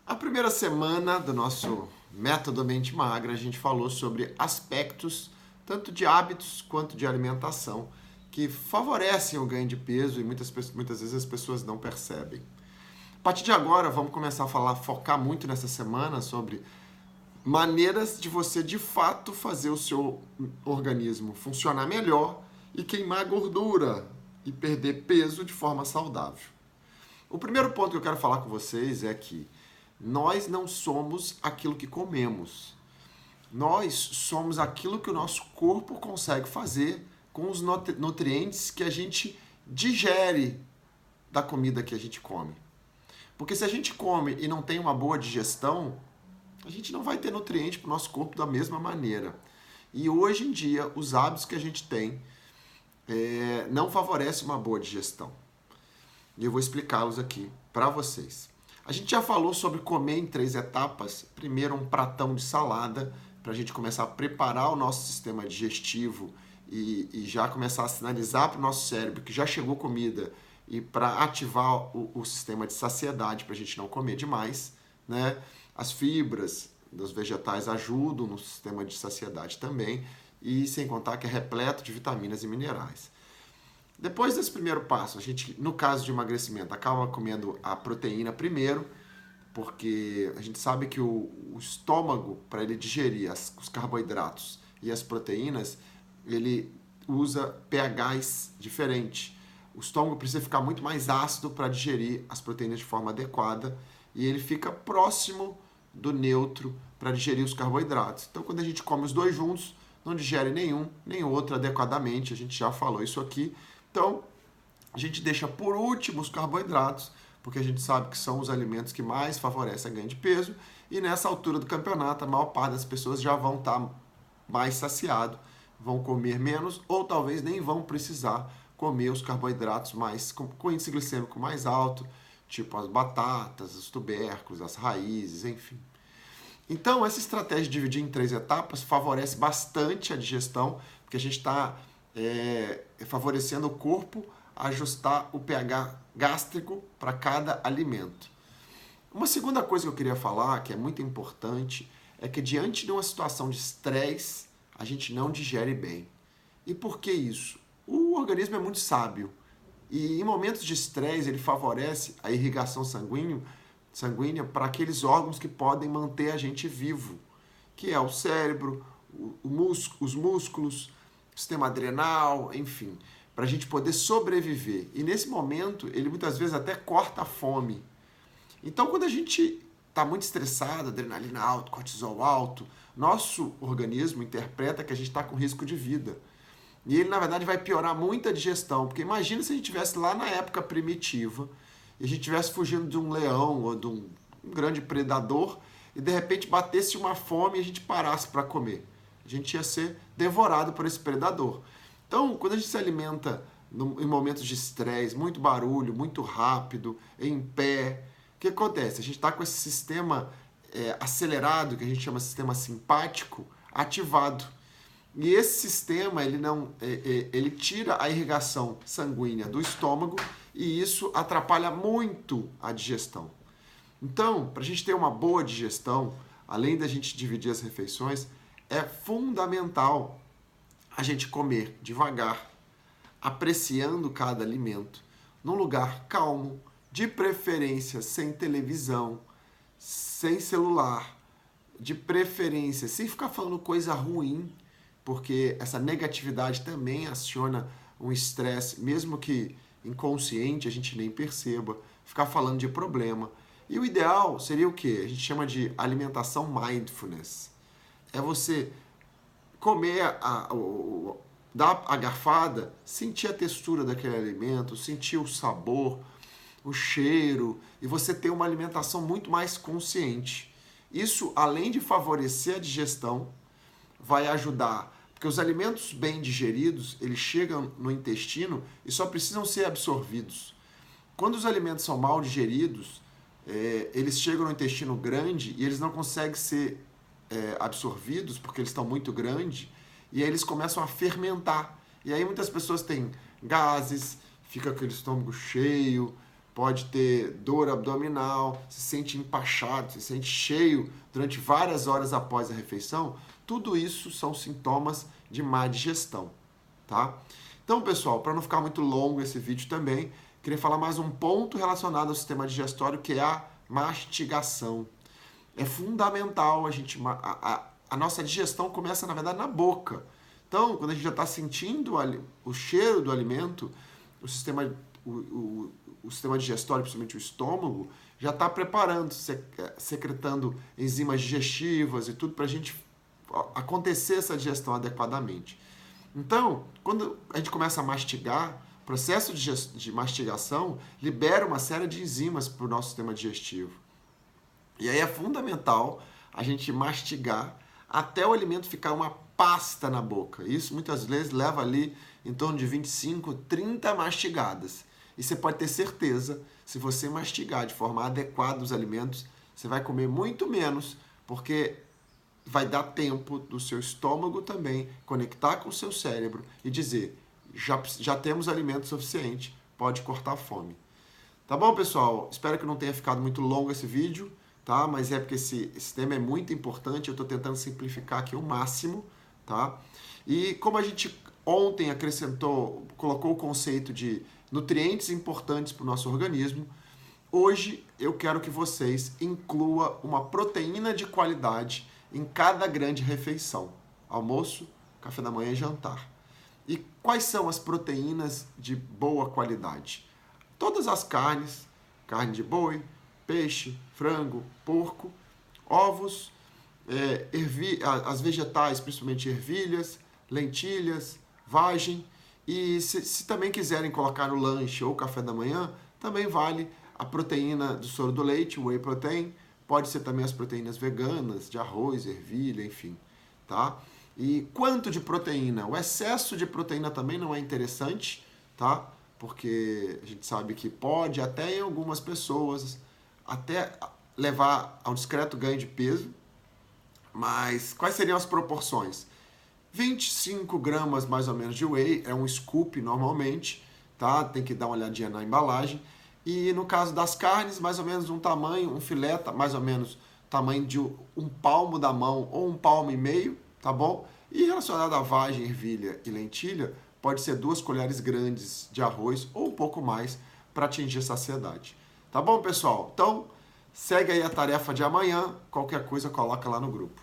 A primeira semana do nosso Método Mente Magra, a gente falou sobre aspectos tanto de hábitos quanto de alimentação que favorecem o ganho de peso e muitas vezes as pessoas não percebem. A partir de agora, vamos começar a focar muito nessa semana sobre maneiras de você de fato fazer o seu organismo funcionar melhor e queimar gordura e perder peso de forma saudável. O primeiro ponto que eu quero falar com vocês é que nós não somos aquilo que comemos. Nós somos aquilo que o nosso corpo consegue fazer com os nutrientes que a gente digere da comida que a gente come. Porque se a gente come e não tem uma boa digestão, a gente não vai ter nutriente para o nosso corpo da mesma maneira. E hoje em dia, os hábitos que a gente tem não favorecem uma boa digestão. E eu vou explicá-los aqui para vocês. A gente já falou sobre comer em 3 etapas. Primeiro, um pratão de salada, para a gente começar a preparar o nosso sistema digestivo e já começar a sinalizar para o nosso cérebro que já chegou comida e para ativar o sistema de saciedade, para a gente não comer demais, né? As fibras dos vegetais ajudam no sistema de saciedade também, e sem contar que é repleto de vitaminas e minerais. Depois desse primeiro passo, a gente, no caso de emagrecimento, acaba comendo a proteína primeiro, porque a gente sabe que o estômago, para ele digerir os carboidratos e as proteínas, ele usa pHs diferentes. O estômago precisa ficar muito mais ácido para digerir as proteínas de forma adequada, e ele fica próximo do neutro para digerir os carboidratos. Então, quando a gente come os dois juntos, não digere nenhum nem o outro adequadamente, a gente já falou isso aqui. Então, a gente deixa por último os carboidratos, porque a gente sabe que são os alimentos que mais favorecem a ganho de peso, e nessa altura do campeonato, a maior parte das pessoas já vão estar mais saciado, vão comer menos, ou talvez nem vão precisar comer os carboidratos mais com índice glicêmico mais alto, tipo as batatas, os tubérculos, as raízes, enfim. Então, essa estratégia de dividir em 3 etapas favorece bastante a digestão, porque a gente está favorecendo o corpo a ajustar o pH gástrico para cada alimento. Uma segunda coisa que eu queria falar, que é muito importante, é que diante de uma situação de estresse, a gente não digere bem. E por que isso? O organismo é muito sábio. E em momentos de estresse, ele favorece a irrigação sanguínea para aqueles órgãos que podem manter a gente vivo, que é o cérebro, os músculos, o sistema adrenal, enfim, para a gente poder sobreviver. E nesse momento, ele muitas vezes até corta a fome. Então, quando a gente está muito estressado, adrenalina alta, cortisol alto, nosso organismo interpreta que a gente está com risco de vida. E ele, na verdade, vai piorar muito a digestão, porque imagina se a gente estivesse lá na época primitiva e a gente estivesse fugindo de um leão ou de um grande predador e, de repente, batesse uma fome e a gente parasse para comer. A gente ia ser devorado por esse predador. Então, quando a gente se alimenta em momentos de estresse, muito barulho, muito rápido, em pé, o que acontece? A gente está com esse sistema acelerado, que a gente chama de sistema simpático, ativado. E esse sistema, ele tira a irrigação sanguínea do estômago e isso atrapalha muito a digestão. Então, para a gente ter uma boa digestão, além da gente dividir as refeições, é fundamental a gente comer devagar, apreciando cada alimento, num lugar calmo, de preferência sem televisão, sem celular, de preferência sem ficar falando coisa ruim, porque essa negatividade também aciona um estresse, mesmo que inconsciente, a gente nem perceba, ficar falando de problema. E o ideal seria o quê? A gente chama de alimentação mindfulness. É você comer, dar a garfada, sentir a textura daquele alimento, sentir o sabor, o cheiro, e você ter uma alimentação muito mais consciente. Isso, além de favorecer a digestão, vai ajudar, porque os alimentos bem digeridos, eles chegam no intestino e só precisam ser absorvidos. Quando os alimentos são mal digeridos, eles chegam no intestino grande e eles não conseguem ser absorvidos porque eles estão muito grandes, e aí eles começam a fermentar. E aí muitas pessoas têm gases, fica aquele estômago cheio, pode ter dor abdominal, se sente empachado, se sente cheio durante várias horas após a refeição. Tudo isso são sintomas de má digestão, tá? Então, pessoal, para não ficar muito longo esse vídeo também, queria falar mais um ponto relacionado ao sistema digestório, que é a mastigação. É fundamental a nossa digestão começa, na verdade, na boca. Então, quando a gente já está sentindo o cheiro do alimento, o sistema digestório, principalmente o estômago, já está preparando, secretando enzimas digestivas e tudo para a gente acontecer essa digestão adequadamente. Então, quando a gente começa a mastigar, o processo de mastigação libera uma série de enzimas para o nosso sistema digestivo. E aí é fundamental a gente mastigar até o alimento ficar uma pasta na boca. Isso muitas vezes leva ali em torno de 25, 30 mastigadas. E você pode ter certeza, se você mastigar de forma adequada os alimentos, você vai comer muito menos, porque vai dar tempo do seu estômago também conectar com o seu cérebro e dizer, já temos alimento suficiente, pode cortar a fome. Tá bom, pessoal? Espero que não tenha ficado muito longo esse vídeo, tá? Mas é porque esse tema é muito importante, eu estou tentando simplificar aqui o máximo, tá? E como a gente ontem colocou o conceito de nutrientes importantes para o nosso organismo, hoje eu quero que vocês incluam uma proteína de qualidade em cada grande refeição, almoço, café da manhã e jantar. E quais são as proteínas de boa qualidade? Todas as carnes, carne de boi, peixe, frango, porco, ovos, as vegetais, principalmente ervilhas, lentilhas, vagem. E se também quiserem colocar no lanche ou café da manhã, também vale a proteína do soro do leite, o whey protein. Pode ser também as proteínas veganas, de arroz, ervilha, enfim, tá? E quanto de proteína? O excesso de proteína também não é interessante, tá? Porque a gente sabe que pode até em algumas pessoas até levar a um discreto ganho de peso. Mas quais seriam as proporções? 25 gramas mais ou menos de whey, é um scoop normalmente, tá? Tem que dar uma olhadinha na embalagem. E no caso das carnes, mais ou menos um tamanho, um filé, mais ou menos tamanho de um palmo da mão ou um palmo e meio, tá bom? E relacionado à vagem, ervilha e lentilha, pode ser 2 colheres grandes de arroz ou um pouco mais para atingir a saciedade. Tá bom, pessoal? Então, segue aí a tarefa de amanhã, qualquer coisa coloca lá no grupo.